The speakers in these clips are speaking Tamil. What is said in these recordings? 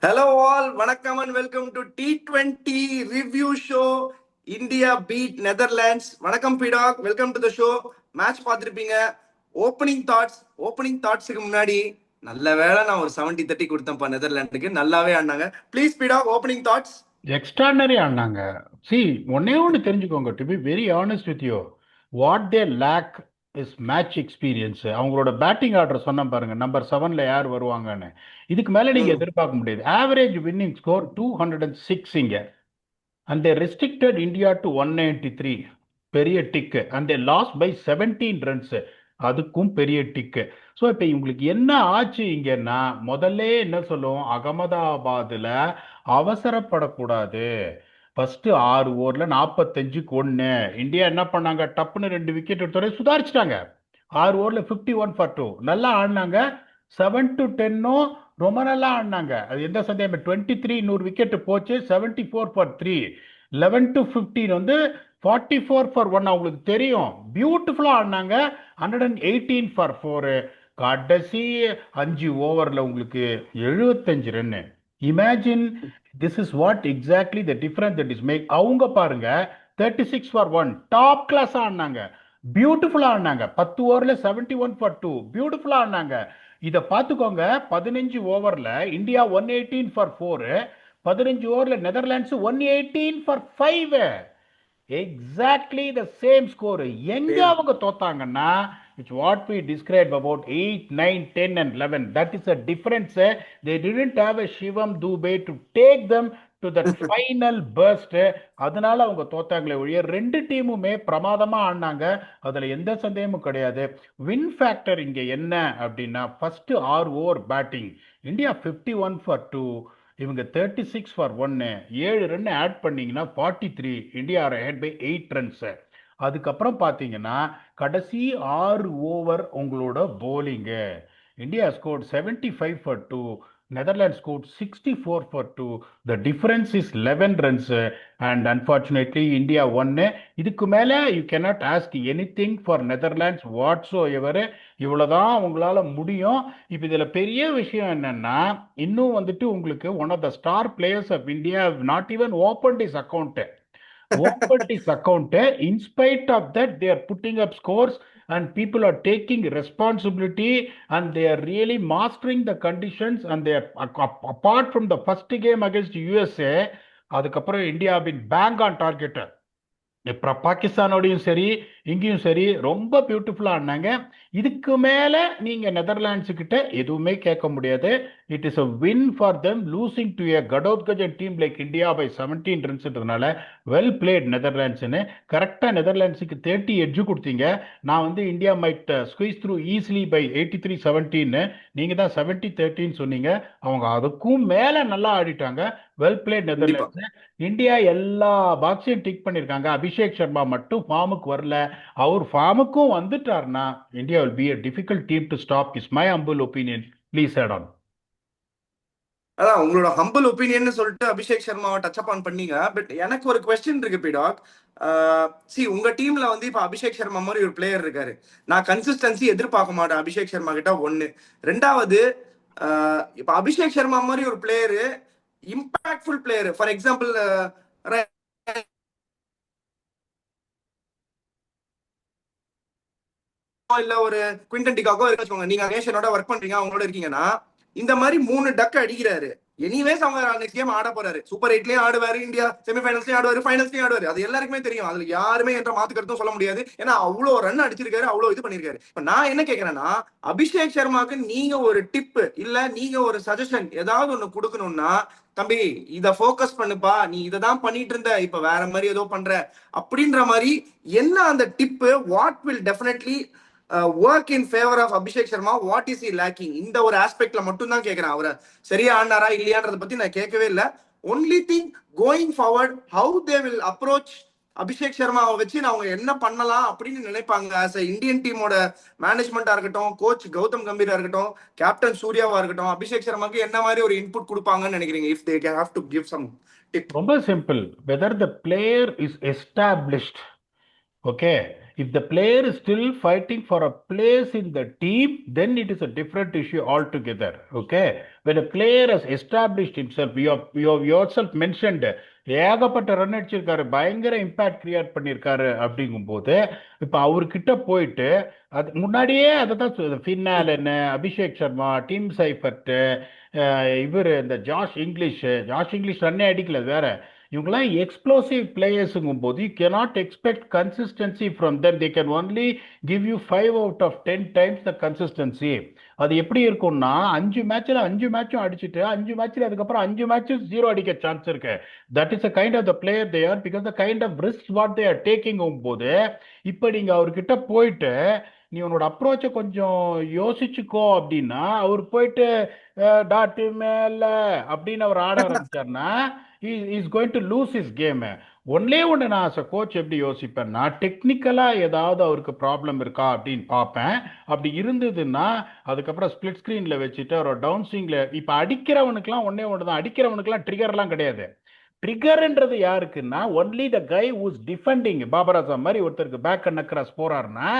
Hello all, வணக்கம் and welcome to T20 review show India beat Netherlands. வணக்கம் PDogg, welcome to the show. Match பார்த்துருப்பீங்க. ஓப்பனிங் தாட்ஸுக்கு முன்னாடி நல்ல வேளை நான் ஒரு 70-30 கொடுத்தேன்ப்பா நெதர்லாண்டுக்கு. நல்லாவே ஆடினாங்க. Please PDogg, opening thoughts. Extraordinary ஆடினாங்க. சி, ஒன்னே ஒன்று தெரிஞ்சுக்கோங்க, to be very honest with you, what they lack is match experience. அவங்களோட பேட்டிங் ஆர்டர் சொன்ன பாருங்க, நம்பர் 7ல யார் வருவாங்கன்னு. இதுக்கு மேலே நீங்கள் எதிர்பார்க்க முடியாது. ஆவரேஜ் வின்னிங் ஸ்கோர் 206 இங்க. And they restricted India to 193, பெரிய tick. And they lose by 17 runs, அதுக்கும் பெரிய டிக்கு. ஸோ இப்போ இவங்களுக்கு என்ன ஆச்சு இங்கன்னா, முதல்ல என்ன சொல்லுவோம், அகமதாபாத்தில் அவசரப்படக்கூடாது. ஃபர்ஸ்ட் 6 ஓவரில் 45க்கு 1. இந்தியா என்ன பண்ணாங்க, டப்புன்னு 2 விக்கெட் எடுத்தோட சுதாரிச்சிட்டாங்க. 6 ஓவரில் 51 for 2 நல்லா ஆடினாங்க. 7 to 10 ரொம்ப நல்லா ஆடினாங்க. அது எந்த சந்தேகம். 23 100 விக்கெட் போச்சு. 74 for 3. 11 to 15 வந்து 44 for 1. அவங்களுக்கு தெரியும், பியூட்டிஃபுல்லா ஆடினாங்க. 118 for 4. கடைசி 5 ஓவரில் உங்களுக்கு 75 run. Imagine, this is what exactly the difference that is make. அவங்க பாருங்க, 36 for 1 டாப் கிளாஸ் ஆடினாங்க. பியூட்டிஃபுல்லா ஆடினாங்க. 10 ஓவரில் 71 for 2 பியூட்டிஃபுல்லா ஆடினாங்க. இதை பார்த்துக்கோங்க. 15 ஓவரில் இந்தியா 118 for 4. 15 ஓவரில் Netherlands 118 for 5. Exactly the same score. எங்க அவங்க தோத்தாங்கன்னா, it's what we describe about 8, 9, 10 and 11. That is a difference. They didn't have a Shivam Dube to take them to the final first. அதனால அவங்க தோத்தாங்களே ஒழிய, ரெண்டு டீமுமே பிரமாதமா ஆடினாங்க. அதுல எந்த சந்தேகமும் கிடையாது. வின் ஃபேக்டர் இங்க என்ன அப்படின்னா, first 6 over batting India 51 for 2, இவங்க 36 for 1. 7 ரன் ஆட் பண்ணீங்கன்னா 43. India are head by 8 runs. அதுக்கப்புறம் பார்த்தீங்கன்னா கடைசி 6 ஓவர் உங்களோட போலிங்கு. India scored 75 for 2. Netherlands scored 64 for 2. The difference is 11 runs. And unfortunately, India won. இதுக்கு மேலே you cannot ask anything for Netherlands whatsoever. இவ்வளோதான் அவங்களால முடியும். இப்போ இதில் பெரிய விஷயம் என்னன்னா, இன்னும் வந்துட்டு உங்களுக்கு one of the star players of India not even open his account. Opened his account. In spite of that, they are putting up scores and people are taking responsibility and they are really mastering the conditions. And they are, apart from the first game against USA, அதுக்கப்புறம் India been bang on target. இப்போ பாகிஸ்தானோடையும் சரி, இங்கேயும் சரி, ரொம்ப பியூட்டிஃபுல்லாக ஆடினாங்க. இதுக்கு மேலே நீங்கள் நெதர்லாண்ட்ஸு கிட்ட எதுவுமே கேட்க முடியாது. It is a win for them. Losing to a Ghatotkajan team like India by 17 ரன்ஸ்ன்றதுனால வெல் பிளேட் நெதர்லாண்ட்ஸ்னு. கரெக்டாக நெதர்லாண்ட்ஸுக்கு 30 எட்ஜு கொடுத்தீங்க. நான் வந்து India might squeeze through easily by 83-17. நீங்கள் தான் 70-13 சொன்னீங்க. அவங்க அதுக்கும் மேலே நல்லா ஆடிட்டாங்க. Well played Netherlands. இந்தியா எல்லா பாக்ஸையும் டிக் பண்ணியிருக்காங்க. அபிஷேக் சர்மா மட்டும் ஃபார்முக்கு வரல. அவர் ஃபார்முக்கும் வந்துட்டார்னா India will be a difficult team to stop. is my humble opinion. Please add on. அதான் உங்களோட ஹம்பிள் ஒப்பீனியன் சொல்லிட்டு அபிஷேக் சர்மாவை டச் அப் ஆன் பண்ணீங்க. பட் எனக்கு ஒரு கொஸ்டின் இருக்கு பீடாக். உங்க டீம்ல வந்து இப்ப அபிஷேக் சர்மா மாதிரி ஒரு பிளேயர் இருக்காரு. நான் கன்சிஸ்டன்சி எதிர்பார்க்க மாட்டேன் அபிஷேக் சர்மா கிட்ட. ஒண்ணு. ரெண்டாவது, இப்ப அபிஷேக் சர்மா மாதிரி ஒரு player, impactful player, for example இல்ல ஒரு குவிண்டன் டிகாக்கோ வச்சுக்கோங்க. நீங்க நேஷனோட ஒர்க் பண்றீங்க, அவங்களோட இருக்கீங்கன்னா, இந்த மாதிரி 3 டக்கு அடிக்கிறாரு. எனிவேஸ் அவங்க நெக்ஸ்ட் கேம் ஆட போறாரு. சூப்பர் 8லயும் ஆடுவாரு, இந்தியா செமிஃபைனல்ஸ்லயும் ஆடுவாரு, ஃபைனல்ஸ்லயும் ஆடுவாரு. அது எல்லாருக்குமே தெரியும். அதுல யாருமே என்ற மாத்து கருத்தும் சொல்ல முடியாது. ஏன்னா அவ்வளவு ரன் அடிச்சிருக்காரு, அவ்வளவு இது பண்ணிருக்காரு. இப்ப நான் என்ன கேட்கிறேன்னா, அபிஷேக் சர்மாக்கு நீங்க ஒரு டிப் இல்ல நீங்க ஒரு சஜஷன் ஏதாவது ஒண்ணு கொடுக்கணும்னா, தம்பி இத போக்கஸ் பண்ணுப்பா, நீ இததான் பண்ணிட்டு இருந்த, இப்ப வேற மாதிரி ஏதோ பண்ற அப்படின்ற மாதிரி என்ன அந்த dip, what will definitely work in favour of Abhishek Sharma, what is he lacking? இந்த ஒரு ஆஸ்பெக்ட்ல மட்டும் தான் கேட்கிறேன். அவரை சரியா ஆனாரா இல்லையான்றத பத்தி நான் கேட்கவே இல்லை. Only thing going forward, how they will approach Abhishek சர்மாவை வச்சு அவங்க என்ன பண்ணலாம் அப்படின்னு நினைப்பாங்க. ஆஸ் அ இந்தியன் டீமோட மேனேஜ்மெண்டா இருக்கட்டும், கோச் கௌதம் கம்பீரா இருக்கட்டும், கேப்டன் சூர்யாவா இருக்கட்டும், அபிஷேக் சர்மாக்கு என்ன மாதிரி ஒரு இன்புட் கொடுப்பாங்கன்னு நினைக்கிறீங்க? If they have to give some tip. ரொம்ப simple. Whether the player is established, okay, If the player is still fighting for a place in the team, then it is a different issue altogether. Okay, when a player has established himself, you yourself mentioned, ஏகப்பட்ட ரன் அடிச்சிருக்காரு, பயங்கர இம்பாக்ட் கிரியேட் பண்ணியிருக்காரு அப்படிங்கும்போது, இப்போ அவர்கிட்ட போயிட்டு அது முன்னாடியே அதை தான் ஃபின்னாலன்னு, அபிஷேக் சர்மா, டீம் சைஃபர்ட், இவர் இந்த ஜாஷ் இங்கிலீஷ் ரன்னே அடிக்கல வேற. இவங்கெல்லாம் எக்ஸ்ப்ளோசிவ் பிளேயர்ஸுங்கும் போது you cannot expect consistency from them. They can only give you 5 out of 10 times the consistency. அது எப்படி இருக்கும்னா 5 மேட்சும் அடிச்சுட்டு 5 மேட்ச்ல அதுக்கப்புறம் 5 மேட்சும் 0 அடிக்க சான்ஸ் இருக்கு. That is a kind of the player they are, because the kind of risk what they are taking போது இப்போ நீங்க அவர்கிட்ட போயிட்டு நீ உன்னோட அப்ரோச்சை கொஞ்சம் யோசிச்சுக்கோ அப்படின்னா, அவர் போயிட்டு டாட்டு மேல அப்படின்னு அவர் ஆட ஆரம்பிச்சார்னா is going to lose is game. ஒன்னே ஒன்று நான் அஸ் அ கோச் எப்படி யோசிப்பேன்னா, டெக்னிக்கலாக ஏதாவது அவருக்கு ப்ராப்ளம் இருக்கா அப்படின்னு பார்ப்பேன். அப்படி இருந்ததுன்னா அதுக்கப்புறம் ஸ்பிளிட் ஸ்க்ரீனில் வச்சுட்டு ஒரு டவுன் ஸ்விங்கில், இப்போ அடிக்கிறவனுக்குலாம் ஒன்னே ஒன்று தான், அடிக்கிறவனுக்குலாம் ட்ரிகர்லாம் கிடையாது. ட்ரிகர்ன்றது யாருக்குன்னா only the guy whose defending. Babar Azam மாதிரி ஒருத்தருக்கு பேக் அண்ட் கிராஸ் போறாருன்னா,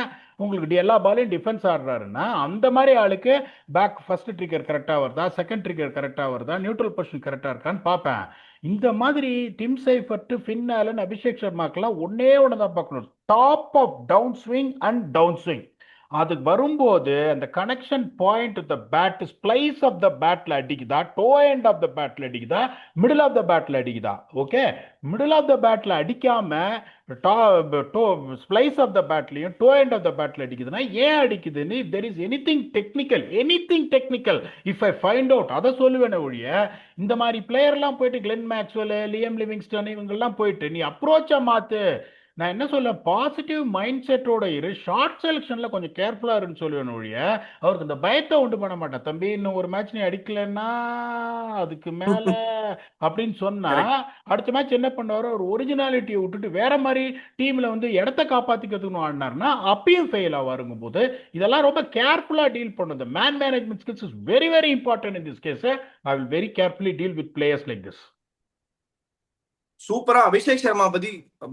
உங்களுக்கு எல்லா பாலையும் டிஃபென்ஸ் ஆடுறாருன்னா, அந்த மாதிரி ஆளுக்கு பேக் ஃபர்ஸ்ட் ட்ரிகர் கரெக்டாக வருதா, செகண்ட் ட்ரிகர் கரெக்டாக வருதா, நியூட்ரல் பொசிஷன் கரெக்டாக இருக்கான்னு பார்ப்பேன். இந்த மாதிரி Tim Seifert, Finn Allen, Abhishek சர்மாக்கெல்லாம் ஒன்னே ஒன்று தான் பார்க்கணும், top of down swing and down swing. அது வரும்போது அந்த connection point the bat, splice of the பேட்ல அடிக்குதா, டோ எண்ட் ஆஃப் த பேட்ல அடிக்குதா, மிடில் ஆஃப் த பேட்ல அடிக்குதா. ஓகே, மிடில் ஆஃப் த பேட்ல அடிக்காம ஸ்ப்ளைஸ் ஆஃப் த பேட்லையும் டோ எண்ட் ஆஃப் த பேட்ல அடிக்குதுன்னா ஏன் அடிக்குதுன்னு, there is anything technical if I find out அதை சொல்லுவேன் ஒழிய, இந்த மாதிரி பிளேயர்லாம் போயிட்டு கிளென் மேக்ஸ்வெல், லியம் லிவிங்ஸ்டன் இவங்கெல்லாம் போயிட்டு நீ அப்ரோச்சை மாத்து. நான் என்ன சொல்ல, பாசிட்டிவ் மைண்ட் செட்டோட இரு, ஷார்ட் செலெக்ஷன்ல கொஞ்சம் கேர்ஃபுல்லா இருன்னு சொல்லுவேன் ஒழிய, அவருக்கு இந்த பயத்தை உண்டு பண்ண மாட்டேன். தம்பி இன்னும் ஒரு மேட்ச் நீ அடிக்கலன்னா அதுக்கு மேல அப்படின்னு சொன்னா, அடுத்த மேட்ச் என்ன பண்ணுவாரு, ஒரு ஒரிஜினாலிட்டியை விட்டுட்டு வேற மாதிரி டீம்ல வந்து இடத்த காப்பாத்திக்கிறதுக்கு ஆடினார்னா அப்பயும் ஃபெயில் ஆவாருங்கும் போது இதெல்லாம் ரொம்ப கேர்ஃபுல்லா டீல் பண்ணுது. Man management skills is very very important in this case. I will very carefully deal with players like this. சூப்பரா அபிஷேக் சர்மா பத்தி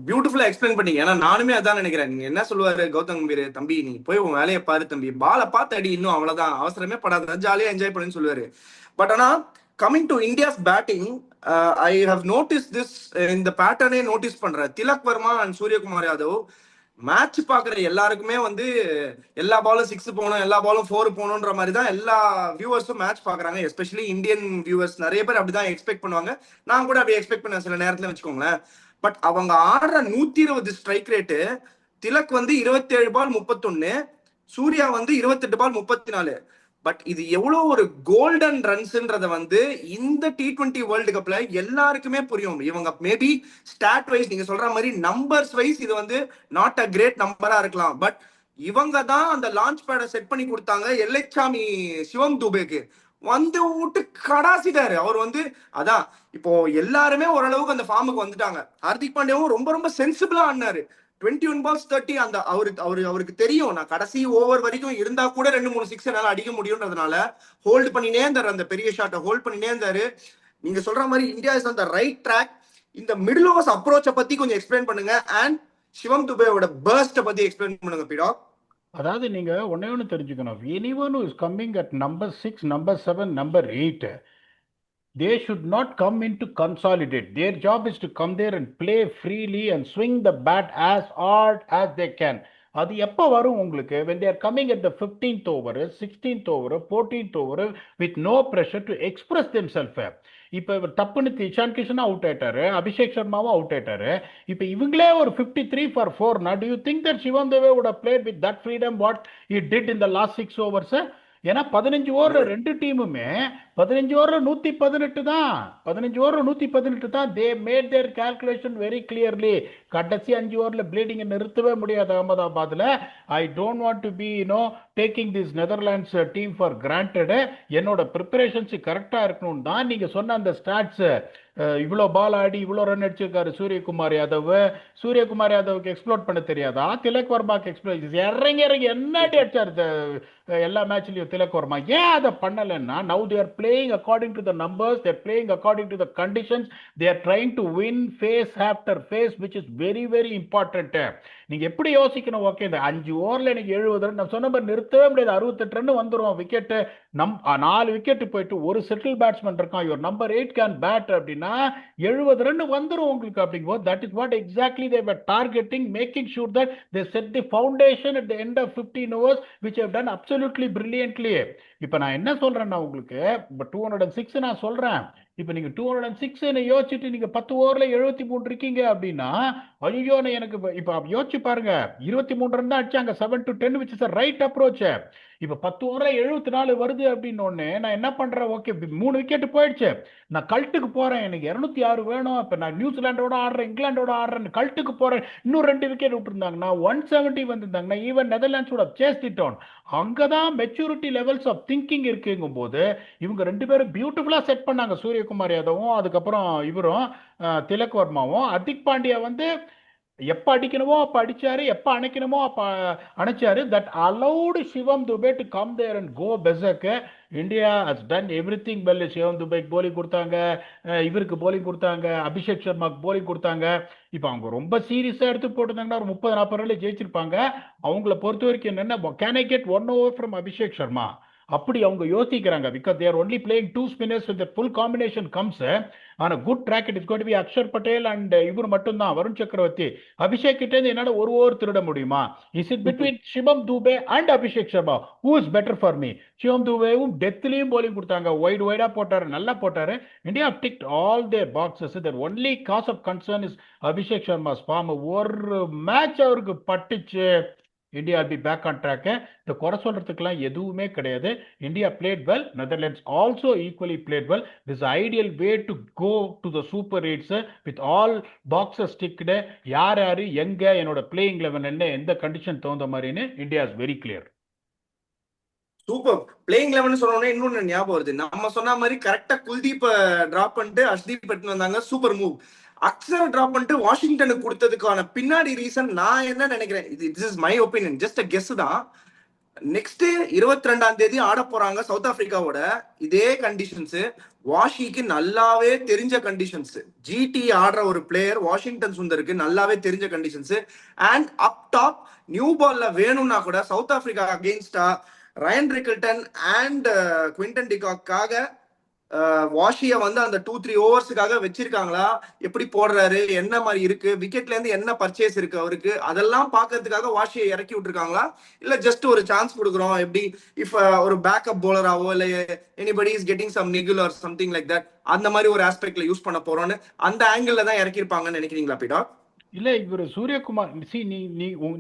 பியூட்டிஃபுல்லா எக்ஸ்பிளைன் பண்ணீங்க. ஏன்னா நானுமே அதான் நினைக்கிறேன். நீங்க என்ன சொல்லுவாரு கௌதம் கம்பீர், தம்பி நீ போய் உன் வேலையை பாரு தம்பி, பாலை பார்த்து அடி, இன்னும் அவ்வளவுதான், அவசரமே படாத, ஜாலியா என்ஜாய் பண்ணுன்னு சொல்லுவாரு. பட் ஆனா coming to India's batting, I have notice this, இந்த பேட்டர்னே நோட்டீஸ் பண்றேன். திலக் வர்மா அண்ட் சூரியகுமார் யாதவ் மேட்ச் பாக்குற எல்லாருக்குமே வந்து எல்லா பாலும் 6 போகணும், எல்லா பாலும் 4 போகணுன்ற மாதிரி தான் எல்லா வியூவர்ஸும் மேட்ச் பாக்குறாங்க. எஸ்பெஷலி இந்தியன் வியூவர்ஸ் நிறைய பேர் அப்படிதான் எக்ஸ்பெக்ட் பண்ணுவாங்க. நான் கூட அப்படி எக்ஸ்பெக்ட் பண்ணேன் சில நேரத்துல வச்சுக்கோங்களேன். பட் அவங்க ஆடுற 120 ஸ்ட்ரைக் ரேட்டு, திலக் வந்து 27 பால் 31, சூர்யா வந்து 28 பால் 34. பட் இது எவ்வளவு ஒரு கோல்டன் ரன்ஸ்ன்றத வந்து இந்த T20 வேர்ல்டு கப்ல எல்லாருக்குமே புரியும். இவங்க மேபி ஸ்டாட் வைஸ் நீங்க சொல்ற மாதிரி நம்பர்ஸ் வைஸ் இது வந்து நாட் அ கிரேட் நம்பரா இருக்கலாம். பட் இவங்க தான் அந்த லான்ச் பேடை செட் பண்ணி கொடுத்தாங்க எல்லைச்சாமி சிவம் துபேக்கு. வந்து விட்டு கடாசிட்டாரு அவர் வந்து. அதான் இப்போ எல்லாருமே ஓரளவுக்கு அந்த ஃபார்முக்கு வந்துட்டாங்க. ஹார்திக் பாண்டியாவும் ரொம்ப ரொம்ப சென்சிபிளா ஆடினாரு. 21 balls 30. அந்த அவருக்கு தெரியும் நான் கடைசி ஓவர் வரைக்கும் இருந்தா கூட 2-3 6 என்னால அடிக்க முடியும்ன்றதுனால ஹோல்டு பண்ணினே இருந்தாரு. அந்த பெரிய ஷாட்டை ஹோல்ட் பண்ணினே இருந்தாரு. நீங்க சொல்ற மாதிரி India is on the right track. இந்த மிடில் ஓவர்ஸ் அப்ரோச்சை பத்தி கொஞ்சம் எக்ஸ்பிளைன் பண்ணுங்க. அண்ட் சிவம் துபேவோட பர்ஸ்ட பத்தி எக்ஸ்பிளைன் பண்ணுங்க பிடா. அதாவது நீங்க ஒன்னே ஒன்று தெரிஞ்சுக்கணும், anyone who is coming at number 6, number 7, number 8, they should not come in to consolidate. Their job is to come there and play freely and swing the bat as hard as they can. அது எப்போ வரும் உங்களுக்கு, when they are coming at the 15th over, 16th over, 14th over with no pressure to express themselves. இப்போ டப்புன்னு இஷான் கிஷனும் அவுட் ஆயிட்டாரு, அபிஷேக் சர்மாவும் அவுட் ஆயிட்டாரு. இப்போ இவங்களே ஒரு 53 for 4. Now do you think that Shivam Dube would have played with that freedom what he did in the last 6 overs? ஏன்னா 15 ஓவர்ல ரெண்டு டீமுமே 15 ஓவர்ல 118 தான், 15 ஓவர்ல 118 தான். They made their calculation very clearly. கடைசி 5 ஓவர்ல ப்ளீடிங்கை நிறுத்தவே முடியாது அகமதாபாத்ல. I don't want to be taking this Netherlands team for granted. என்னோட ப்ரிப்பரேஷன்ஸ் கரெக்டா இருக்கணும் தான். நீங்க சொன்ன அந்த ஸ்டாட்ஸ், இவ்வளோ பால் ஆடி இவ்வளோ ரன் அடிச்சிருக்காரு சூரியகுமார் யாதவ். சூரியகுமார் யாதவுக்கு எக்ஸ்ப்ளோர் பண்ண தெரியாதா? திலக் வர்மாக்கு எக்ஸ்ப்ளோர் இறங்கி என்ன அடிச்சாரு எல்லா மேட்ச்லயும் திலக் வர்மா. ஏன் அதை பண்ணலன்னா, now they are playing according to the numbers, they are playing according to the conditions, they are trying to win phase after phase, which is very very important. நீங்க எப்படி யோசிக்கணும்? ஓகே, இந்த 5 ஓவர்ல எனக்கு 70 ரன், நான் சொன்ன மாதிரி நிறுத்தவே முடியாது, 68 ரன் வந்துரும் விக்கெட். 4 விக்கெட் போயிட்டு ஒரு செட்டில் பேட்ஸ்மேன் இருக்கான், யுவர் நம்பர் 8 கேன் பேட் அப்படின்னா 70 ரன் வந்துரும் உங்களுக்கு. அப்படிங்கும்போது that is what exactly they were targeting, making sure that they set the foundation at the end of 15 overs which have done absolutely brilliantly. இப்போ நான் என்ன சொல்றேன்னா உங்களுக்கு, இப்போ 206 நான் சொல்றேன். இப்போ நீங்க 206 யோசிச்சுட்டு நீங்க 10 ஓவர்ல 73 இருக்கீங்க அப்படின்னா, ஐயோ எனக்கு இப்போ யோசிச்சு பாருங்க, 23 ரன் தான் அடிச்சாங்க, 7 to 10 which is right approach. இப்போ 10 ஓவர்ல 74 வருது அப்படின்னு ஒண்ணு நான் என்ன பண்றேன், ஓகே 3 விக்கெட் போயிடுச்சு, நான் கல்ட்டுக்கு போறேன், எனக்கு 206 வேணும், இப்போ நான் நியூசிலாண்டோட ஆடுறேன், இங்கிலாண்டோட ஆடுறேன், கல்ட்டுக்கு போறேன், இன்னும் 2 விக்கெட் விட்டுருந்தாங்கன்னா 170 வந்திருந்தாங்கன்னா even Netherlands would have chased it down. அங்கதான் மெச்சூரிட்டி லெவல்ஸ் ஆஃப் திங்கிங் இருக்குங்கும் போது இவங்க 2 பேரும் பியூட்டிஃபுல்லா செட் பண்ணாங்க, சூரியகுமார் யாதவும் அதுக்கப்புறம் இவரும் திலக் வர்மாவும். ஹர்திக் பாண்டியா வந்து எப்ப அடிக்கணுமோ அப்ப அடிச்சாரு, எப்ப அணைக்கணுமோ அப்ப அணைச்சாரு. That allowed Shivam Dube to come there and go berserk. India has done everything well. Shivam துபேக்கு போலிங் கொடுத்தாங்க, இவருக்கு போலிங் கொடுத்தாங்க, அபிஷேக் சர்மாக்கு போலிங் கொடுத்தாங்க. இப்போ அவங்க ரொம்ப சீரியஸா எடுத்து போட்டிருந்தாங்கன்னா ஒரு 30-40 ரன்ல ஜெயிச்சிருப்பாங்க. அவங்கள பொறுத்த வரைக்கும் என்னன்னா, can I get 1 over from Abhishek Sharma, அப்படி அவங்க யோசிக்கிறாங்க. Because they're only playing 2 spinners with full combination comes on good track. It is going to be Axar Patel and இவர் மட்டும் தான், வருண் சக்கரவர்த்தி. அபிஷேக் கிட்ட இருந்து என்னால ஒரு ஓவர் திருட முடியுமா? Is it between Shivam Dube and Abhishek Sharma, who is better for me? Shivam துபேவும் டெத்லயும் போலிங் கொடுத்தாங்க, வைடா போட்டாரு, நல்லா போட்டாரு. India ticked all their boxes. That only cause of concern is Abhishek Sharma's form. ஒரு மேட்ச் அவருக்கு பட்டுச்சு, India be back on track. இந்த குறை சொல்றதுக்கெல்லாம் எதுவுமே கிடையாது. India played well, Netherlands also equally played well. This ideal way to go to the super AIDS with all boxes ticked. யார் யாரு எங்க என்னோட பிளேயிங் லெவன் என்ன, எந்த கண்டிஷன் தகுந்த மாதிரின்னு India is very clear. Super. Playing eleven சொன்னோன்னே இன்னொன்னு ஞாபகம் வருது. நம்ம சொன்ன மாதிரி கரெக்டா குல்தீப் டிராப் பண்ணிட்டு ஹர்ஷ்தீப் எடுத்துட்டு வந்தாங்க, சூப்பர் மூவ். அக்ஷரை டிராப் பண்ணிட்டு வாஷிங்டனுக்கு கொடுத்ததுக்கான பின்னாடி ரீசன் நான் என்ன நினைக்கிறேன், this is my opinion, just a guess தான். நெக்ஸ்ட் 22ஆம் தேதி ஆட போறாங்க சவுத் ஆப்பிரிக்காவோட. இதே கண்டிஷன்ஸ் வாஷிக்கு நல்லாவே தெரிஞ்ச கண்டிஷன்ஸ். ஜிடி ஆடுற ஒரு பிளேயர் வாஷிங்டன் சுந்தருக்கு நல்லாவே தெரிஞ்ச conditions. And up top new பால்ல வேணும்னா கூட சவுத் ஆப்பிரிக்கா அகெயின்ஸ்டா ரயன் ரிக்கல்டன் அண்ட் குவிண்டன் டிகாக்காக வாஷிய வந்து அந்த 2-3 ஓவர்ஸுக்காக வச்சிருக்காங்களா, எப்படி போடுறாரு, என்ன மாதிரி இருக்கு, விக்கெட்ல இருந்து என்ன பர்ச்சேஸ் இருக்கு அவருக்கு, அதெல்லாம் பாக்குறதுக்காக வாஷியை இறக்கி விட்டுருக்காங்களா, இல்ல ஜஸ்ட் ஒரு சான்ஸ் கொடுக்குறோம், எப்படி இஃப் ஒரு பேக்கப் போலராவோ இல்ல anybody is getting some niggle or something like that, அந்த மாதிரி ஒரு ஆஸ்பெக்ட்ல யூஸ் பண்ண போறோம்னு அந்த ஆங்கிள் தான் இறக்கிருப்பாங்கன்னு நினைக்கிறீங்களா பீடா? இல்ல இவர் சூரியகுமார்,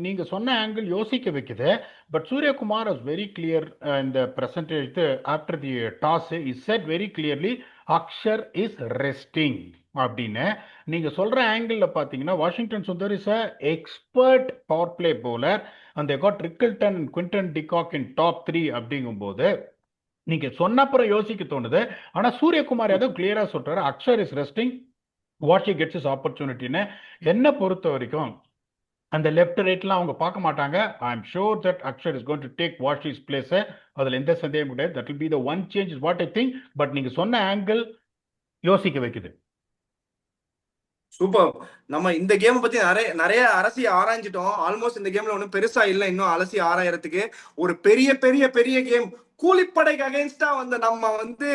நீங்க சொன்ன ஆங்கிள் யோசிக்க வைக்குது. But Suryakumar is very clear இந்த presentation after the toss. Is said very clearly Axar is resting அப்படின்னு. நீங்க சொல்ற ஆங்கிள் பாத்தீங்கன்னா Washington Sundar is expert power play bowler and they got Rickelton and Quinton de Kock in top 3 அப்படிங்கும் போது நீங்க சொன்னப்புறம் யோசிக்க தோணுது. ஆனா சூரியகுமார் யாதவ் கிளியரா சொல்றாரு Axar is resting, Washi gets his ஆப்பர்ச்சுனிட்டின்னு. என்ன பொறுத்த வரைக்கும் அந்த லெஃப்ட் ரைட்லாம் அவங்க பார்க்க மாட்டாங்க. I am sure that Axar is going to take Washi's place. அதுல எந்த சந்தேகம் கிடையாது. That will be the one change is what I think. But நீங்க சொன்ன ஆங்கிள் யோசிக்க வைக்குது. சூப்பர். நம்ம இந்த கேம் பத்தி நிறைய அரசி ஆராய்ஞ்சிட்டோம். ஆல்மோஸ்ட் இந்த கேம்ல ஒன்றும் பெருசா இல்லை இன்னும் அலசி ஆராயறதுக்கு. ஒரு பெரிய பெரிய பெரிய கேம் கூலிப்படைக்கு அகைன்ஸ்டா வந்து நம்ம வந்து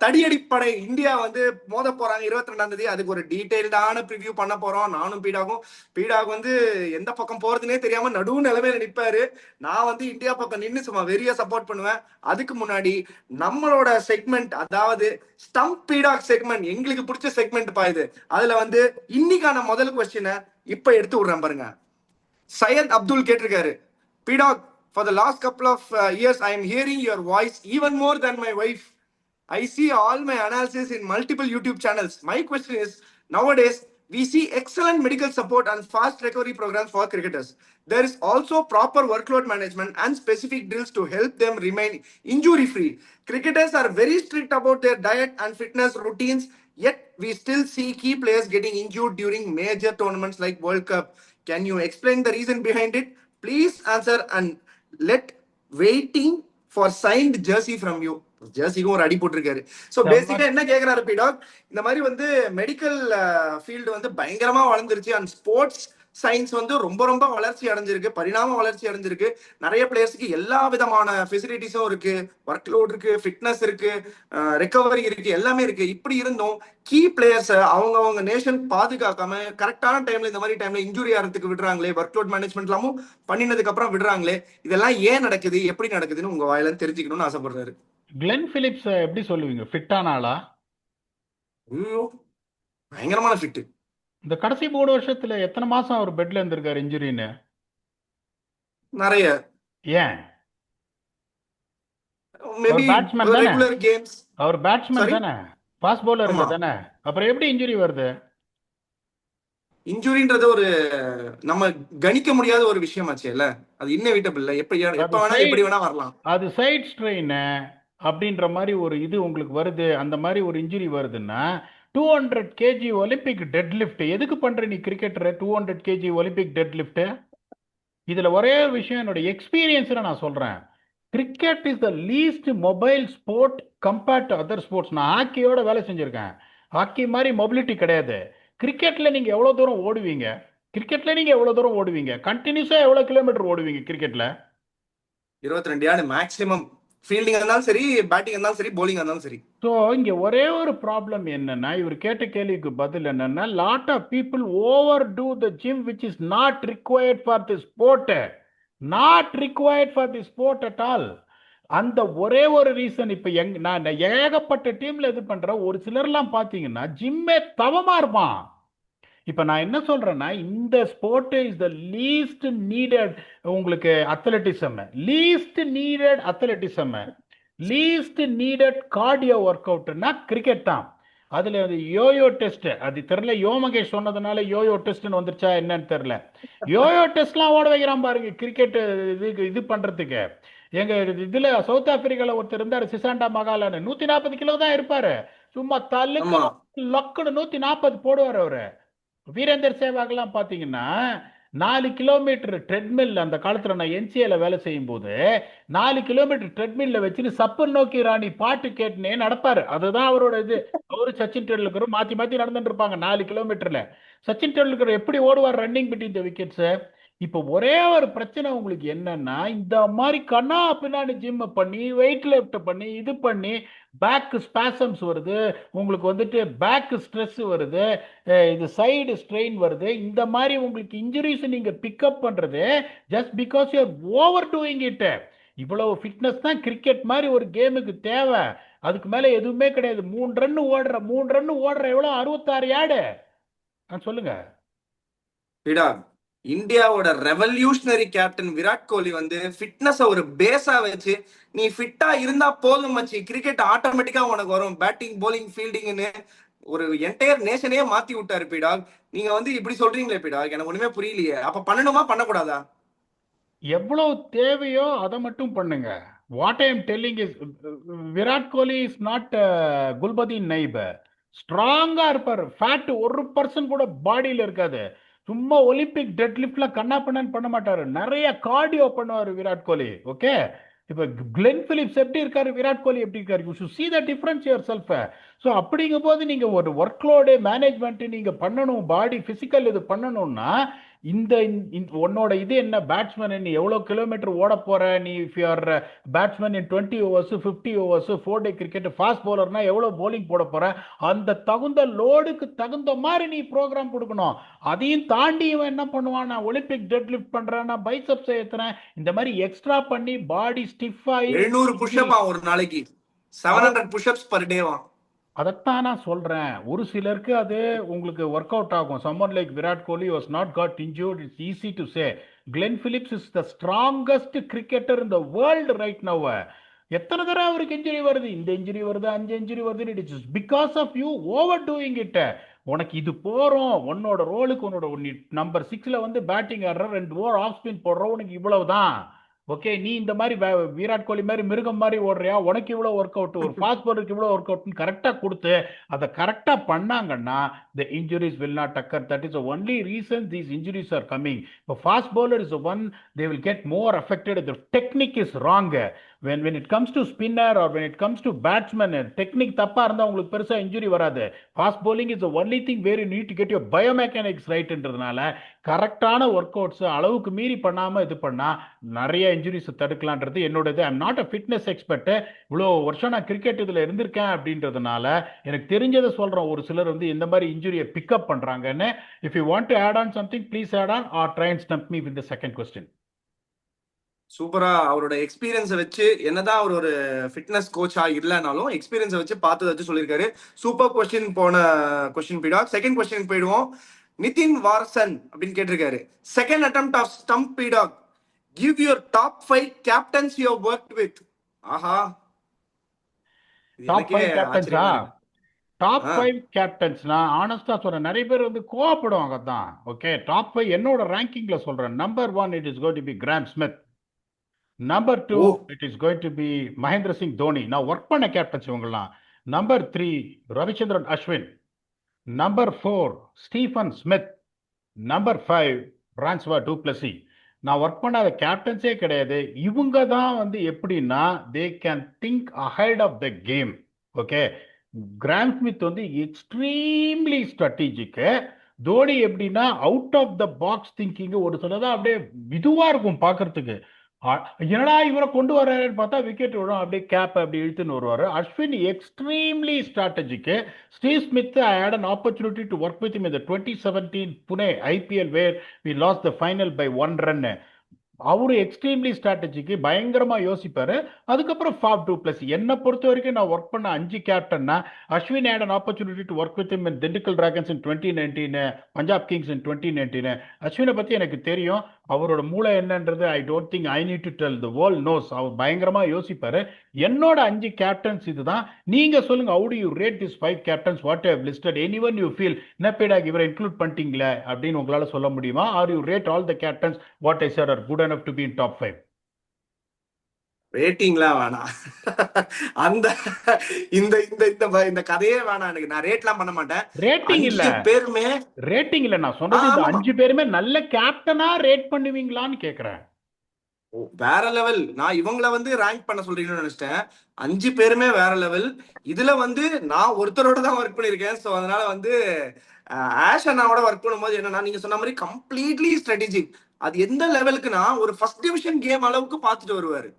தடியடிப்படை இந்தியா வந்து மோத போறாங்க 22ஆம் தேதி. அதுக்கு ஒரு டீடைல்டான ப்ரிவியூ பண்ண போறோம். நானும் பீடாகும் வந்து எந்த பக்கம் போறதுனே தெரியாம நடுவு நிலைமையில நிற்பாரு. நான் வந்து இந்தியா பக்கம் நின்று சும்மா வெறியா சப்போர்ட் பண்ணுவேன். அதுக்கு முன்னாடி நம்மளோட செக்மெண்ட், அதாவது ஸ்டம்ப் பீடாக் செக்மெண்ட், எங்களுக்கு பிடிச்ச செக்மெண்ட் பாயுது. அதுல வந்து இன்னைக்கான முதல் கொஸ்டினை இப்ப எடுத்து விடுறேன் பாருங்க. சையத் அப்துல் கேட்டிருக்காரு, பீடாக், for the last couple of years I am hearing your voice even more than my wife. I see all my analysis in multiple YouTube channels. My question is, nowadays we see excellent medical support and fast recovery programs for cricketers. There is also proper workload management and specific drills to help them remain injury free. Cricketers are very strict about their diet and fitness routines, yet we still see key players getting injured during major tournaments like World Cup. Can you explain the reason behind it? Please answer and let waiting for signed jersey from you. ஜெர்சிக்கும் ஒரு அடி போட்டிருக்காரு. சோ பேசிக்கா என்ன கேக்குறாரு பீடாக், இந்த மாதிரி வந்து மெடிக்கல் ஃபீல்டு வந்து பயங்கரமா வளர்ந்துருச்சு அண்ட் ஸ்போர்ட்ஸ் சயின்ஸ் வந்து ரொம்ப ரொம்ப வளர்ச்சி அடைஞ்சிருக்கு, பரிணாம வளர்ச்சி அடைஞ்சிருக்கு. நிறைய பிளேயர்ஸ்க்கு எல்லா விதமான ஃபெசிலிட்டிஸும் இருக்கு, ஒர்க் லோட் இருக்கு, ஃபிட்னஸ் இருக்கு, ரெக்கவரி இருக்கு, எல்லாமே இருக்கு. இப்படி இருந்தும் கீ பிளேயர்ஸை அவங்க நேஷன் பாதுகாக்காம கரெக்டான டைம்ல இந்த மாதிரி டைம்ல இன்ஜுரி ஆகிறதுக்கு விடுறாங்களே, ஒர்க் லோட் மேனேஜ்மெண்ட் எல்லாமும் பண்ணினதுக்கு அப்புறம் விடுறாங்களே, இதெல்லாம் ஏன் நடக்குது, எப்படி நடக்குதுன்னு உங்க வாயில தெரிஞ்சுக்கணும்னு ஆசைப்படுறாரு. கிளென் பிலிப்ஸ் எப்படி சொல்லுவீங்க? ஃபிட்டான ஆளா? ஐயோ, பயங்கரமான ஃபிட். இந்த கடைசி 3 வருஷத்துல எத்தனை மாசம் அவர் பெட்ல இருந்திருக்காரு இன்ஜுரின்னு? நிறைய. ஏன்? அவர் மேபி பேட்ஸ்மேன் தானே, ரெகுலர் கேம்ஸ். அவர் பேட்ஸ்மேன் சாரி. தானே, ஃபாஸ்ட் பவுலர் ஆமா, இல்ல தானே, அப்புறம் எப்படி இன்ஜுரி வருது? இன்ஜுரின்றது ஒரு நம்ம கணிக்க முடியாத ஒரு விஷயமாச்சே இல்ல, அது இன்னெவிட்டபிள் இல்ல, எப்ப அது வேணா சைட் எப்படி வேணா வரலாம். அது சைட் ஸ்ட்ரெயின் அப்படின்ற மாதிரி ஒரு இது உங்களுக்கு வருது, அந்த மாதிரி ஒரு இன்ஜுரி வருதுன்னா 200 kg ஒலிம்பிக் டெட் லிஃப்ட் எதுக்கு பண்ற நீ cricketer? 200 kg Olympic deadlift. இதுல ஒரே ஒரு விஷயம், என்னோட எக்ஸ்பீரியன்ஸ்ல நான் சொல்றேன். Cricket is the least mobile sport compared to other sports. நான் ஹாக்கியோட வேலை செஞ்சிருக்கேன். ஹாக்கி மாதிரி மொபிலிட்டி கிடையாது. கிரிக்கெட்ல நீங்க எவ்வளவு தூரம் ஓடுவீங்க? கண்டினியூஸா எவ்வளவு கிலோமீட்டர் ஓடுவீங்க கிரிக்கெட்ல? 22 யார்டு மேக்ஸிமம். ஃபீல்டிங் இருந்தாலும் சரி, பேட்டிங் இருந்தாலும் சரி, bowling இருந்தாலும் சரி. ஸோ இங்க ஒரே ஒரு ப்ராப்ளம் என்னன்னா, இவர் கேட்ட கேள்விக்கு பதில் என்னன்னா, lot of people overdo the gym which is not required for the sport. At all. அந்த ஒரே ஒரு ரீசன். இப்ப நான் ஏகப்பட்ட டீம்ல இது பண்ற ஒரு சிலர்லாம் பாத்தீங்கன்னா ஜிம்மே தவமா இருப்பான். இப்ப நான் என்ன சொல்றேன்னா, இந்த sport is the least needed உங்களுக்கு athleticism, least needed cardio work அவுட்னா கிரிக்கெட் தான். அதுல அது யோயோ டெஸ்ட், அது தெரியல, யோமகேஷ் சொன்னதுனால யோயோ டெஸ்ட்னு வந்துருச்சா என்னன்னு தெரியல. யோயோ டெஸ்ட்லாம் ஓட வைக்கிறான் பாருங்க கிரிக்கெட் இது பண்றதுக்கு. எங்க இதுல சவுத் ஆப்பிரிக்கால ஒருத்தர் இருந்தாரு, சிசாண்டா மகாலான்னு, 140 கிலோ தான் இருப்பாரு. சும்மா தள்ளுக்கு ஆமா, லக்குன்னு 140 போடுவார் அவரு. வீரேந்தர் சேவாக்லாம் பார்த்தீங்கன்னா 4 கிலோமீட்டர் ட்ரெட்மில், அந்த காலத்தில் நான் என்சிஏல வேலை செய்யும் போது 4 கிலோமீட்டர் ட்ரெட்மில்ல வச்சுட்டு சப்பர் நோக்கி ராணி பாட்டு கேட்டுனே நடப்பாரு. அதுதான் அவரோட இது. அவரு சச்சின் டெண்டுல்கரும் மாத்தி மாத்தி நடந்துட்டு இருப்பாங்க 4 கிலோமீட்டர்ல. சச்சின் டெண்டுல்கர் எப்படி ஓடுவார் ரன்னிங் பிட்வீன் த விக்கெட்ஸ். இப்போ ஒரே ஒரு பிரச்சனை உங்களுக்கு என்னன்னா, இந்த மாதிரி கண்ணா பின்னாடி ஜிம் பண்ணி வெயிட் லிஃப்ட் பண்ணி இது பண்ணி பேக் ஸ்பாசம்ஸ் வருது, உங்களுக்கு வந்துட்டு பேக் ஸ்ட்ரெஸ் வருது, இது சைடு ஸ்ட்ரெயின் வருது. இந்த மாதிரி உங்களுக்கு இன்ஜுரிஸ் நீங்க பிக்கப் பண்றது just because you are over doing it. இவ்வளவு ஃபிட்னஸ் தான் கிரிக்கெட் மாதிரி ஒரு கேமுக்கு தேவை. அதுக்கு மேல எதுவுமே கிடையாது. 3 ரன் ஓடுற எவ்வளவு? 66 யார்டு. சொல்லுங்க. விடா. இந்தியாவோட ரெவல்யூஷனரி கேப்டன் விராட் கோலி வந்து ஃபிட்னஸ் ஒரு பேஸா வச்சு, நீ ஃபிட்டா இருந்தா போதும் மச்சி, கிரிக்கெட் ஆட்டோமேட்டிக்கா உனக்கு வரும், பேட்டிங் போலிங் ஃபீல்டிங்னு ஒரு என்டையர் நேஷனே மாத்தி விட்டாரு பீடாக். நீங்க வந்து இப்படி சொல்றீங்களே பீடாக், எனக்கு ஒண்ணுமே புரியலையே. அப்ப பண்ணணுமா பண்ணக்கூடாதா? எவ்வளவு தேவையோ அதை மட்டும் பண்ணுங்க. What I am telling is, Virat Kohli is not Gulbadin Naib. ஸ்ட்ராங்கா இருப்பார். ஃபேட் 1% கூட பாடியில இருக்காது. சும்மா ஒலிம்பிக் டெட் லிஃப்ட்ல கண்ணா பண்ண மாட்டாரு. நிறைய கார்டியோ பண்ணுவார் விராட் கோலி. ஓகே. இப்ப கிளென் பிலிப்ஸ் எப்படி இருக்காரு, விராட் கோலி எப்படி இருக்காரு, you should see the difference yourself. So அப்படிங்கும் போது நீங்க ஒரு ஒர்க் லோடு மேனேஜ்மெண்ட் நீங்க பண்ணணும், பாடி பிசிக்கல் இது பண்ணணும்னா இந்த உன்னோட இது என்ன, பேட்ஸ்மேன் நீ எவ்வளவு கிலோமீட்டர் ஓட போற, நீ if you are batsman in 20 overs 50 overs 4 day cricket, fast பவுலர்னா எவ்வளவு போலிங் போட போற, அந்த தகுந்த லோடுக்கு தகுந்த மாதிரி நீ ப்ரோக்ராம் கொடுக்கணும். அதையும் தாண்டி இவன் என்ன பண்ணுவான், நான் ஒலிம்பிக் டெட் லிஃப்ட் பண்றேன், நான் பைசப்ஸ் ஏத்துறேன், இந்த மாதிரி எக்ஸ்ட்ரா பண்ணி பாடி ஸ்டிஃப் ஆகி 700 புஷ்அப் ஒரு நாளைக்கு, 700 புஷ்அப்ஸ் பர் டேவா. அதைத்தான் நான் சொல்றேன். ஒரு சிலருக்கு அது உங்களுக்கு ஒர்க் அவுட் ஆகும். Someone like Virat Kohli was not got injured. It's easy to say. Glenn Phillips is the strongest cricketer in the world right now. எத்தனை தடவை அவருக்கு இன்ஜுரி வருது, இந்த இன்ஜுரி வருது, 5 இன்ஜுரி வருது. It is because of you overdoing it. உனக்கு இது போறோம், உன்னோட ரோலுக்கு, உன்னோட நம்பர் 6ல வந்து பேட்டிங் ஆடுற 2 ஓவர் ஆஃப் ஸ்பின் போடுற, உனக்கு இவ்வளவுதான். ஓகே, நீ இந்த மாதிரி விராட் கோலி மாதிரி மிருகம் மாதிரி ஓடுறியா, உனக்கு இவ்வளவு ஒர்க் அவுட், ஒரு ஃபாஸ்ட் பவுலருக்கு இவ்வளவு ஒர்க் அவுட் கரெக்டா கொடுத்து அதை கரெக்டா பண்ணாங்கன்னா the injuries will not occur. That is the only reason these injuries are coming. இப்போ fast bowler is the one they will get more affected. The technique is wrong. when it comes to spinner or when it comes to batsman, technique தப்பா இருந்தா உங்களுக்கு பெருசா இன்ஜுரி வராது. Fast bowling is the only thing where you need to get your biomechanics ரைட்ன்றதுனால கரெக்டான ஒர்க் அவுட்ஸ் அளவுக்கு மீறி பண்ணாம இது பண்ணா நிறைய இன்ஜுரிஸ் தடுக்கலான்றது என்னோடது. I'm not a fitness expert. இவ்வளோ வருஷம் நான் கிரிக்கெட் இதுல இருந்திருக்கேன் அப்படின்றதுனால எனக்கு தெரிஞ்சதை சொல்றேன். ஒரு சிலர் வந்து இந்த மாதிரி இன்ஜுரியை பிக்கப் பண்றாங்கன்னு. If you want to add on something please add on or try and stump me with the second question. சூப்பரா அவரோட எக்ஸ்பீரியன்ஸை வச்சு என்னதான் அவர் ஒரு ஃபிட்னஸ் கோச்சா இல்லைனாலும் எக்ஸ்பீரியன்ஸை வச்சு பார்த்ததை வச்சு சொல்லியிருக்காரு. சூப்பர் கொஸ்டின் போன கொஸ்டின் பீடா. செகண்ட் கொஸ்டின் போயிடுவோம். நிதின் வார்சன் அப்படின்னு கேட்டிருக்காரு. செகண்ட் அட்டெம்ப்ட் ஆஃப் ஸ்டம்ப் பீடா. Give your top 5 captains you have worked with. ஆஹா, டாப் 5 கேப்டன்ஸா? டாப் 5 கேப்டன்ஸ் நான் ஆனஸ்டா சொல்றேன். நிறைய பேர் வந்து கோவப்படுவாங்க தான். ஓகே, டாப் 5 என்னோட ரேங்கிங்ல சொல்றேன். Number 1 it is going to be Graeme Smith. Number 2 it is going to be Mahendra Singh Dhoni. நான் ஒர்க் பண்ண கேப்டன்ஸ் இவங்கலாம். Number 3 Ravichandran Ashwin. Number 4 Steven Smith. Number 5 Francois du Plessis. நான் ஒர்க் பண்ணாத கேப்டன்ஸே கிடையாது. இவங்க தான் வந்து எப்படின்னா they can think ahead of the game. Okay, Graeme Smith வந்து எக்ஸ்ட்ரீம்லி ஸ்ட்ராட்டஜிக். தோனி எப்படின்னா out of the box thinking. ஒரு சிலதான் அப்படியே இதுவா இருக்கும் பார்க்கறதுக்கு. என்னடா இவரை கொண்டு வர்றாருன்னு பார்த்தா விக்கெட் விடும், அப்படியே கேப் அப்படி இழுத்துன்னு வருவாரு. Ashwin extremely strategic. Steve Smith I had an opportunity to work with him in the 2017 Pune IPL where we lost the final by 1 run. அவரு எக்ஸ்ட்ரீம்லி ஸ்ட்ராட்டஜிக்கு பயங்கரமா யோசிப்பாரு. அதுக்கப்புறம் ஃபாப் டூப்ளசி. என்னை பொறுத்த வரைக்கும் நான் ஒர்க் பண்ண 5 கேப்டன்னா Ashwin had an opportunity to work with him in Dindigul Dragons in 2019, Punjab Kings in 2019. அஸ்வினை பத்தி எனக்கு தெரியும். அவரோட மூளை என்னன்றது I don't think I need to tell, the world knows. அவர் பயங்கரமா யோசிப்பாரு. என்னோட 5 கேப்டன்ஸ் இதுதான். நீங்க சொல்லுங்க, how do you rate these 5 captains what I have listed? Anyone you feel நப்பேடாக் இவரை இன்க்ளூட் பண்ணிட்டீங்களே அப்படின்னு உங்களால சொல்ல முடியுமா? Or you rate all the captains what I said are good enough to be in top 5? ரேட்டிங்லாம் வேணாம். அந்த இந்த இந்த இந்த கதையே வேணாம் எனக்கு. நான் ரேட்லாம் பண்ண மாட்டேன். ரேட்டிங் இல்ல, 5 பேருமே ரேட்டிங் இல்ல. நான் சொன்னது இந்த 5 பேருமே நல்ல கேப்டனா ரேட் பண்ணுவீங்களான்னு கேக்குறேன். வேற லெவல். நான் இவங்கள வந்து ரேங்க் பண்ண சொல்றீங்கன்னு நினைச்சிட்டேன். 5 பேருமே வேற லெவல். இதுல வந்து நான் ஒருத்தரோட தான் ஒர்க் பண்ணிருக்கேன். ஸோ அதனால வந்து ஆஷ் அண்ணாவோட ஒர்க் பண்ணும்போது என்னன்னா நீங்க சொன்ன மாதிரி கம்ப்ளீட்லி ஸ்ட்ராட்டஜிக். அது எந்த லெவலுக்குன்னா ஒரு ஃபர்ஸ்ட் டிவிஷன் கேம் அளவுக்கு பார்த்துட்டு வருவாரு.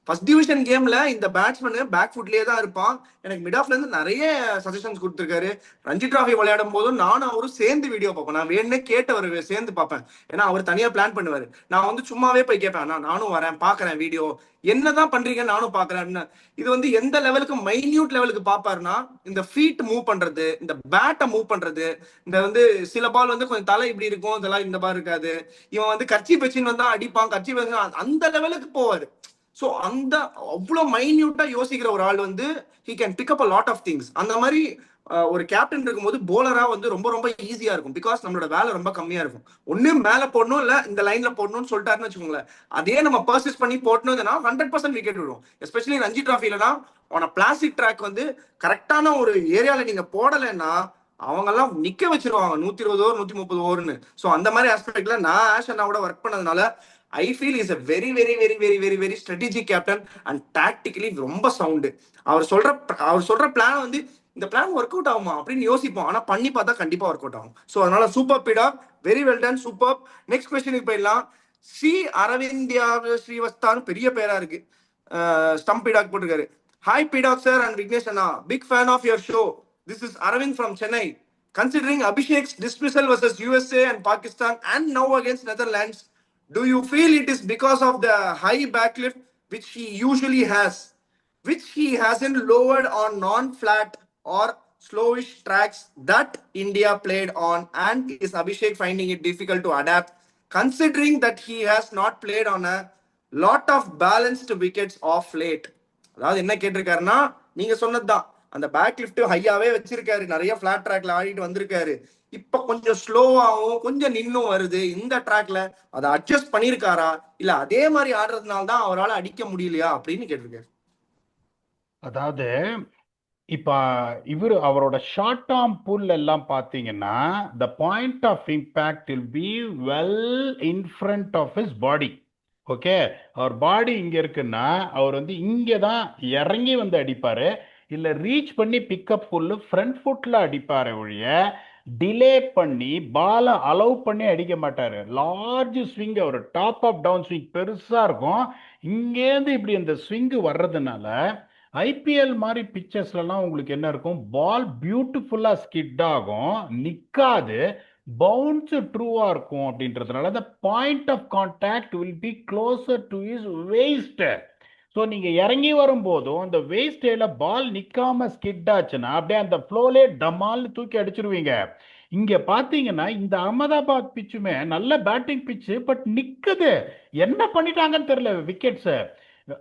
ஃபர்ஸ்ட் டிவிஷன் கேம்ல இந்த பேட்ஸ்மேனு பேக் ஃபுட்லயே தான் இருப்பான். எனக்கு மிட் ஆஃப்ல இருந்து நிறைய சஜஷன்ஸ் கொடுத்துருக்காரு. ரஞ்சி டிராஃபி விளையாடும் போதும் நானும் அவரும் சேர்ந்து வீடியோ பார்ப்பேன். நான் வேணுன்னே கேட்டவர் சேர்ந்து பார்ப்பேன். ஏன்னா அவர் தனியா பிளான் பண்ணுவாரு. நான் வந்து சும்மாவே போய் கேட்பேன், நானும் வரேன் பாக்குறேன் வீடியோ என்னதான் பண்றீங்க நானும் பாக்குறேன். இது வந்து எந்த லெவலுக்கு மைன்யூட் லெவலுக்கு பாப்பாருன்னா இந்த ஃபீட் மூவ் பண்றது, இந்த பேட்டை மூவ் பண்றது, இந்த வந்து சில பால் வந்து கொஞ்சம் தலை இப்படி இருக்கும், இதெல்லாம் இந்த பால் இருக்காது. இவன் வந்து கட்சி பச்சின்னு வந்தா அடிப்பான், கட்சி பச்சி அந்த லெவலுக்கு போவாரு. ஸோ அந்த அவ்வளோ மைன்யூட்டா யோசிக்கிற ஒரு ஆள் வந்து he can pick up a lot of things. அந்த மாதிரி ஒரு கேப்டன் இருக்கும்போது போலரா வந்து ரொம்ப ரொம்ப ஈஸியா இருக்கும். பிகாஸ் நம்மளோட வேலை ரொம்ப கம்மியா இருக்கும். ஒண்ணு மேல போடணும், இல்ல இந்த லைன்ல போடணும்னு சொல்லிட்டாருன்னு வச்சுக்கோங்களேன். அதே நம்ம பர்சஸ் பண்ணி போட்டணும்னா 100% விக்கெட் விடும். எஸ்பெஷலி ரஞ்சி டிராஃபிலனா அவன பிளாஸ்டிக் ட்ராக் வந்து கரெக்டான ஒரு ஏரியால நீங்க போடலைன்னா அவங்க எல்லாம் நிக்க வச்சிருவாங்க 120 ஓவர் 130 ஓவர்னு. ஸோ அந்த மாதிரி ஆஸ்பெக்ட்ல நான் ஆஷ் அண்ணாவோட ஒர்க் பண்ணதுனால I feel is a very very very very very very strategic captain and tactically ரொம்ப சவுண்டு. அவர் சொல்ற பிளான் வந்து இந்த பிளான் ஒர்க் அவுட் ஆகுமா அப்படின்னு யோசிப்போம். ஆனா பண்ணி பார்த்தா கண்டிப்பா ஒர்க் அவுட் ஆகும். ஸோ அதனால சூப்பர் பீடா, very well done, super. Next கொஸ்டினுக்கு போயிடலாம். சி அரவிந்தியா ஸ்ரீவஸ்தான்னு பெரிய பேரா இருக்கு. ஸ்டம்ப் பீடாக் போட்டிருக்காரு. Hi PDogg sir and Vignesh அண்ணா, big fan of your show. This is Aravind from Chennai. Considering Abhishek's dismissal versus USA and Pakistan and now against Netherlands, do you feel it is because of the high backlift which he usually has, which he hasn't lowered on non-flat or slowish tracks that India played on, and is Abhishek finding it difficult to adapt considering that he has not played on a lot of balanced wickets of late? அதாவது என்ன கேட்டிருக்காருன்னா நீங்க சொன்னதுதான். அந்த பேக் லிஃப்ட் ஹையாவே வச்சிருக்காரு, நிறைய பிளாட் ட்ராக்ல ஆடிட்டு வந்திருக்காரு. இப்ப கொஞ்சம் ஸ்லோவாகவும் கொஞ்சம் நின்னும் வருது. இந்த ட்ராக்ல அதை அட்ஜஸ்ட் பண்ணிருக்காரா, இல்ல அதே மாதிரி ஆடுறதுனால தான் அவரால் அடிக்க முடியலையா அப்படின்னு கேட்டிருக்காரு. அதாவது இப்ப அவரோட ஷார்ட் ஆர்ம் புல் எல்லாம் பாத்தீங்கன்னா the point of impact will be well in front of his body. Okay, அவர் பாடி இங்க இருக்குன்னா அவர் வந்து இங்க தான் இறங்கி வந்து அடிப்பாரு, இல்ல ரீச் பண்ணி பிக்கப் புல்லு ஃப்ரண்ட் ஃபுட்ல அடிப்பாரு ஒழிய டிலே பண்ணி பாலை அலோவ் பண்ணி அடிக்க மாட்டாரு. லார்ஜ் ஸ்விங், ஒரு டாப் ஆஃப் டவுன் ஸ்விங் பெருசா இருக்கும். இங்கேருந்து இப்படி அந்த ஸ்விங் வர்றதுனால ஐபிஎல் மாதிரி பிக்சர்ஸ்லாம் உங்களுக்கு என்ன இருக்கும், பால் பியூட்டிஃபுல்லா ஸ்கிட் ஆகும், நிக்காது, பவுன்ஸ் ட்ரூவா இருக்கும். அப்படின்றதுனால the point of contact will be closer to his waist. So நீங்க இறங்கி வரும்போதும் அந்த வேஸ்டேல பால் நிக்காம ஸ்கிட் ஆச்சுன்னா அப்படியே அந்த ஃப்ளோலே டமால்னு தூக்கி அடிச்சிருவீங்க. இங்க பாத்தீங்கன்னா இந்த அகமதாபாத் பிச்சுமே நல்ல பேட்டிங் பிச்சு, பட் நிக்குது. என்ன பண்ணிட்டாங்கன்னு தெரியல wickets.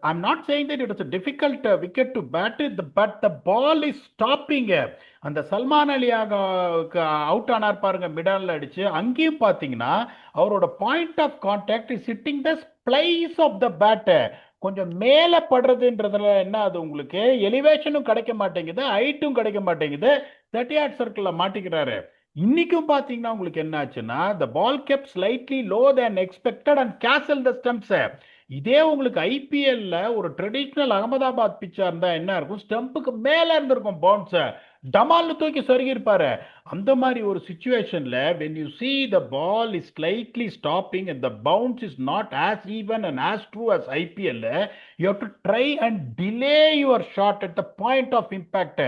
I'm not saying that it was a difficult wicket to bat it, but the ball is stopping. அந்த சல்மான் அலியாக அவுட் ஆனார் பாருங்க மிடான்ல அடிச்சு, அங்கேயும் பாத்தீங்கன்னா அவரோட point of contact is hitting the splice of the bat. கொஞ்சம் மேல படுறதுன்றதுல என்ன, அது உங்களுக்கு எலிவேஷனும் கிடைக்க மாட்டேங்குது, ஹைட்டும் கிடைக்க மாட்டேங்குது, 30 யார்ட் சர்க்கிள்ல மாட்டிக்கிறாரு. இன்னைக்கும் பாத்தீங்கன்னா உங்களுக்கு என்ன ஆச்சுன்னா the ball kept slightly low than expected and castled the stumps. இதே உங்களுக்கு ஐபிஎல்ல ஒரு ட்ரெடிஷ்னல் அகமதாபாத் பிச்சா இருந்தா என்ன இருக்கும், ஸ்டம்புக்கு மேல இருந்திருக்கும் பவுன்ஸ், டமால்னு தூக்கி சொருகி இருப்பாரு. அந்த மாதிரி ஒரு சிச்சுவேஷன்ல when you see the ball is slightly stopping and the bounce is not as even and as true as IPL, you have to try and delay your shot at the point of impact.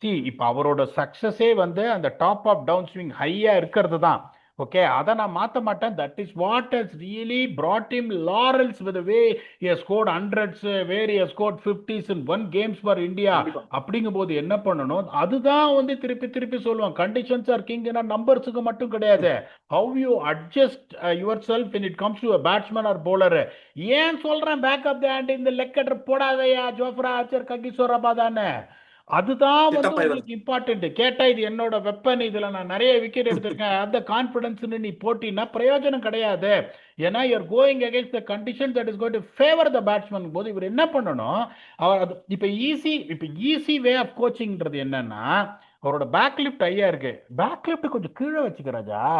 See, இப்ப அவரோட சக்சஸே வந்து அந்த டாப் ஆஃப் டவுன் ஸ்விங் ஹையா இருக்கிறது தான். ஓகே, அதை நான் மாற்ற மாட்டேன். That is what has really brought him laurels with the way he has scored hundreds, where he has scored 50s in one games for India. கண்டிப்பா. அப்படிங்கும் போது என்ன பண்ணணும், அதுதான் வந்து திருப்பி திருப்பி சொல்லுவாங்க, கண்டிஷன்ஸ் ஆர் கிங். நம்பர்ஸுக்கு மட்டும் கிடையாது, how you adjust your self when it comes to a batsman or bowler. ஏன் சொல்றேன் பேக்கப் த ஹேண்ட் இந்த லெக்கெட்டர் போடாதையா ஜோஃப்ரா ஆர்ச்சர் ககிசோராபாதானே, அதுதான் வந்து சித்தப்பா இவர். உங்களுக்கு இம்பார்ட்டன்ட். கேட்டா இது என்னோட வெப்பன், இதுல நான் நிறைய விக்கெட் எடுத்திருக்கேன், அந்த கான்பிடன்ஸ் நீ போட்டினா பிரயோஜனம் கிடையாது. ஏன்னா you're going against the condition that is going to favour the batsman போது இவர் என்ன பண்ணணும், அவர் அது இப்ப ஈஸி வே ஆஃப் கோச்சிங்ன்றது என்னன்னா, அவரோட பேக் லிஃப்ட் ஐயா இருக்கு, பேக் லிஃப்ட் கொஞ்சம் கீழே வச்சுக்கிறதா,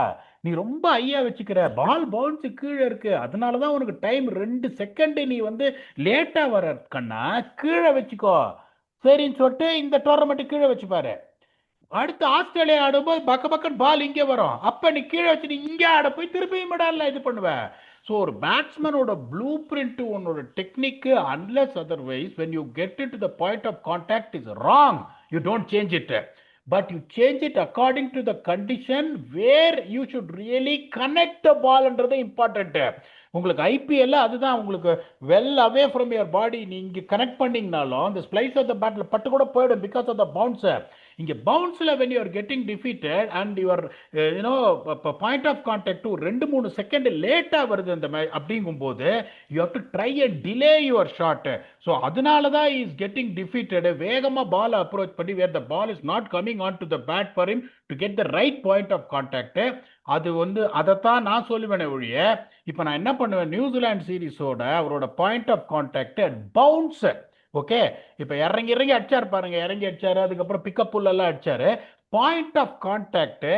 நீ ரொம்ப ஐயா வச்சுக்கிற, பால் பவுன்ஸ் கீழே இருக்கு, அதனாலதான் உனக்கு டைம் 2 செகண்ட் நீ வந்து லேட்டா வர கண்ணா, கீழே வச்சுக்கோ சரின்னு சொல்லிட்டு இந்த டோர்னமெண்ட் கீழே வச்சுப்பாரு. அடுத்து ஆஸ்திரேலியா ஆடும்போது பக்கன் பால் இங்கே வரும், அப்ப நீ கீழே வச்சு நீ இங்கே ஆட போய் திருப்பியும் மெடால்ல இது பண்ணுவ. ஸோ ஒரு பேட்ஸ்மேனோட ப்ளூ பிரிண்ட், உன்னோட technique, unless otherwise when you get into the point of contact is wrong, you don't change it, but you change it according to the condition where you should really connect the ball என்றது இம்பார்ட்டன்ட். உங்களுக்கு ஐபிஎல்ல அதுதான் உங்களுக்கு well away from your body, நீங்க கனெக்ட் பண்ணீங்கனாலும் அந்த ஸ்ப்ளைஸ் ஆஃப் த பேட்ல பட்டு கூட போயிடும் பிகாஸ் ஆஃப் த பவுன்சர். இங்க பவுன்ஸ்ல when you are getting defeated and your point of contact to 2-3 second லேட்டா வருது அந்த அப்படிங்கும் போது you have to try and delay your shot. so அதனால தான் he is getting defeated. வேகமா பால் அப்ரோச் பண்ணி where the ball is not coming on to the bat for him to get the right point of contact. அது வந்து அதைத்தான் நான் சொல்லுவேனே ஒழிய, இப்ப நான் என்ன பண்ணுவேன், நியூசிலாந்து சீரிஸோட அவரோட point of contact bounce. Okay, இப்ப இறங்கி அடிச்சாரு பாருங்க, இறங்கி அடிச்சாரு, அதுக்கப்புறம் பிக்கப் புல் எல்லாம் அடிச்சாரு. பாயிண்ட் ஆஃப் கான்டாக்ட்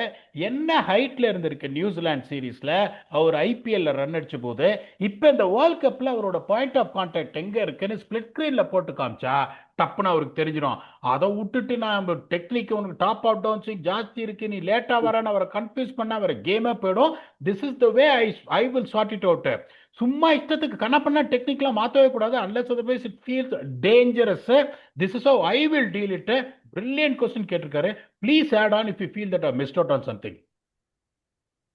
என்ன ஹைட்ல இருந்திருக்கு நியூசிலாந்து சீரீஸ்ல அவர் ஐபிஎல்ல ரன் அடிச்ச போது, இப்ப இந்த வேர்ல்ட் கப்ல அவரோட பாயிண்ட் ஆஃப் கான்டாக்ட் எங்க இருக்குன்னு ஸ்பிளிட் ஸ்கிரீன்ல போட்டு காமிச்சா டப்புன்னு அவருக்கு தெரிஞ்சிடும். அதை விட்டுட்டு நான் டெக்னிக் உனக்கு டாப் ஆஃப் டவுன் ஸ்விங் ஜாஸ்தி இருக்கு, நீ லேட்டா வரன்னு அவரை கன்ஃபியூஸ் பண்ண அவரை கேமே போயிடும். This is the way I will chart it out. சும்மா இஷ்டத்துக்கு கண்ணப்பண்ண டெக்னிக்லாம் மாற்றவே கூடாது, unless otherwise it feels dangerous. This is how I will deal it. Brilliant question கேட்டிருக்காரு. Please add on if you feel that I missed out on something.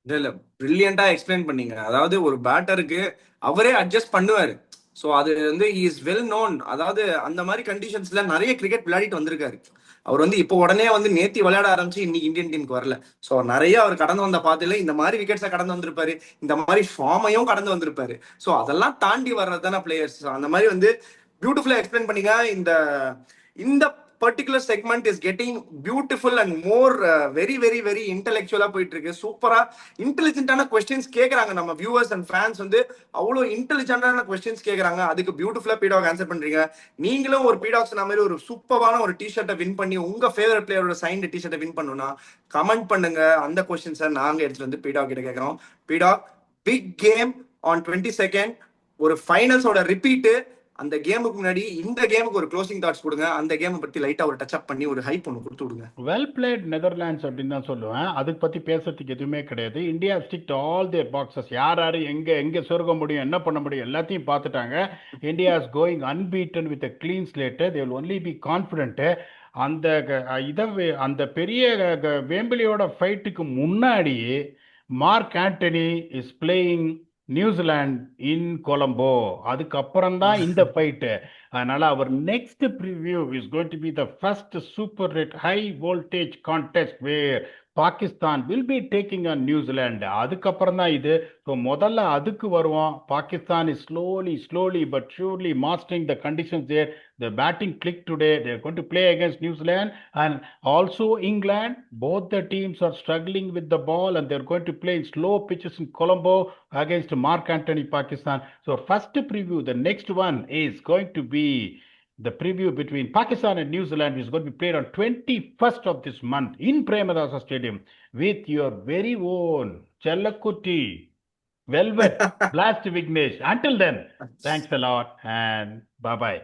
இல்ல பிரில்லியண்டா எக்ஸ்பிளைன் பண்ணீங்க. அதாவது ஒரு பேட்டருக்கு அவரே அட்ஜஸ்ட் பண்ணுவாரு. ஸோ அது வந்து இஸ் வெல் நோன். அதாவது அந்த மாதிரி கண்டிஷன்ஸ்ல நிறைய கிரிக்கெட் விளையாடிட்டு வந்திருக்காரு. அவர் வந்து இப்போ உடனே வந்து நேத்தி விளையாட ஆரம்பிச்சு இன்னைக்கு இந்தியன் டீமுக்கு வரல. ஸோ நிறைய அவர் கடந்து வந்த பாத்துல இந்த மாதிரி விக்கெட்ஸை கடந்து வந்திருப்பாரு, இந்த மாதிரி ஃபார்மையும் கடந்து வந்திருப்பாரு. ஸோ அதெல்லாம் தாண்டி வர்றதுதானே பிளேயர்ஸ். அந்த மாதிரி வந்து பியூட்டிஃபுல்லா எக்ஸ்பிளைன் பண்ணீங்க. இந்த இந்த particular segment is getting beautiful and more very very very intellectual போயிட்டு இருக்கு. சூப்பரா இன்டெலிஜென்ட்டான கொஸ்டின்ஸ் கேக்குறாங்க நம்ம வியூவர்ஸ் அண்ட் ஃபேன்ஸ், வந்து அவ்வளோ இன்டெலிஜென்ட்டான கொஸ்டின்ஸ் கேக்குறாங்க. அதுக்கு பியூட்டிஃபுல்லா பீடாக் ஆன்சர் பண்றீங்க. நீங்களும் ஒரு பீடாக்ஸ் மாதிரி ஒரு சூப்பரான ஒரு டிஷர்ட்டை வின் பண்ணி உங்க ஃபேவரட் பிளேயரோட சைன்டு டிஷர்ட்டை வின் பண்ணணும்னா கமெண்ட் பண்ணுங்க. அந்த கொஸ்டின்ஸை நாங்க எடுத்துட்டு வந்து பீடாக் கிட்ட கேட்கறோம். பீடாக், பிக் கேம் on 22nd. ஒரு ஃபைனல்ஸோட ரிப்பீட். அந்த கேமுக்கு முன்னாடி இந்த கேமுக்கு ஒரு க்ளோசிங் தாட்ஸ் கொடுங்க. அந்த கேமை பத்தி லைட்டா ஒரு டச் அப் பண்ணி ஒரு ஹைப் ஒன்று கொடுத்து விடுங்க. வெல் பிளேட் நெதர்லாண்ட்ஸ் அப்படின்னு தான் சொல்லுவேன். அதுக்கு பத்தி பேசுறதுக்கு எதுவுமே கிடையாது. India stick to all their boxes. யார் யாரு எங்க எங்க சொருக முடியும், என்ன பண்ண முடியும் எல்லாத்தையும் பார்த்துட்டாங்க. India is going unbeaten with clean slate. They will only be confident. அந்த அந்த பெரிய வேம்பிலியோட ஃபைட்டுக்கு முன்னாடி Mark Antony is playing New Zealand in Colombo. அதுக்கப்புறம் தான் இந்த ஃபைட்டு. அதனால அவர் next preview is going to be the first super red high voltage contest where Pakistan will be taking on New Zealand. அதுக்கப்புறம் தான் இது. ஸோ முதல்ல அதுக்கு வருவோம். Pakistan is slowly but surely mastering the conditions there. The batting click today. They are going to play against New Zealand and also England. Both the teams are struggling with the ball and they are going to play in slow pitches in Colombo against Mark Antony Pakistan. So first preview, the next one is going to be the preview between Pakistan and New Zealand, which is going to be played on 21st of this month in Premadasa Stadium with your very own Chellakutti Velvet Blast Vignesh. Until then, thanks a lot and bye-bye.